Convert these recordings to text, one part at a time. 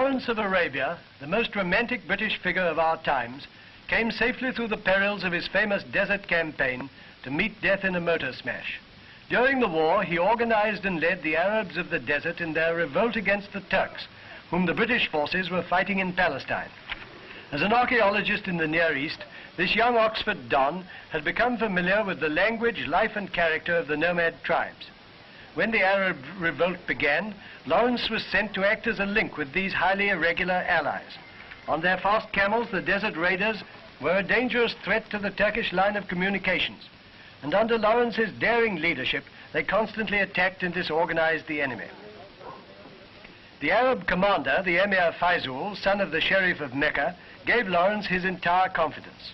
Lawrence of Arabia, the most romantic British figure of our times, came safely through the perils of his famous desert campaign to meet death in a motor smash. During the war, he organized and led the Arabs of the desert in their revolt against the Turks, whom the British forces were fighting in Palestine. As an archaeologist in the Near East, this young Oxford Don had become familiar with the language, life and character of the nomad tribes. When the Arab revolt began, Lawrence was sent to act as a link with these highly irregular allies. On their fast camels, the desert raiders were a dangerous threat to the Turkish line of communications, and under Lawrence's daring leadership, they constantly attacked and disorganized the enemy. The Arab commander, the Emir Faizul, son of the Sheriff of Mecca, gave Lawrence his entire confidence.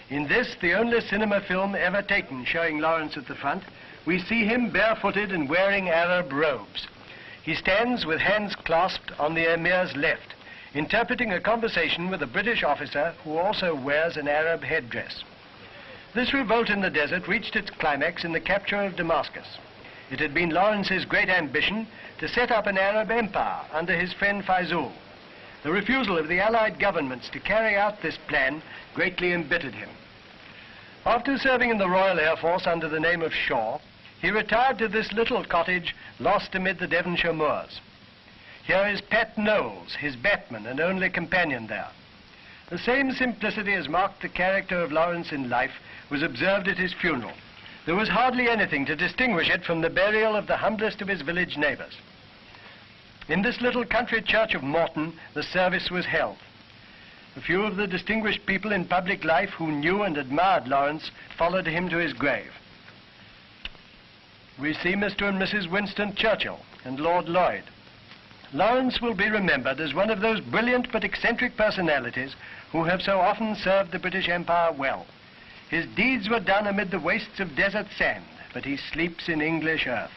In this, the only cinema film ever taken showing Lawrence at the front, we see him barefooted and wearing Arab robes. He stands with hands clasped on the Emir's left, interpreting a conversation with a British officer who also wears an Arab headdress. This revolt in the desert reached its climax in the capture of Damascus. It had been Lawrence's great ambition to set up an Arab empire under his friend Faizul. The refusal of the Allied governments to carry out this plan greatly embittered him. After serving in the Royal Air Force under the name of Shaw, he retired to this little cottage lost amid the Devonshire moors. Here is Pat Knowles, his batman and only companion there. The same simplicity as marked the character of Lawrence in life was observed at his funeral. There was hardly anything to distinguish it from the burial of the humblest of his village neighbors. In this little country church of Morton, the service was held. A few of the distinguished people in public life who knew and admired Lawrence followed him to his grave. We see Mr. and Mrs. Winston Churchill and Lord Lloyd. Lawrence will be remembered as one of those brilliant but eccentric personalities who have so often served the British Empire well. His deeds were done amid the wastes of desert sand, but he sleeps in English earth.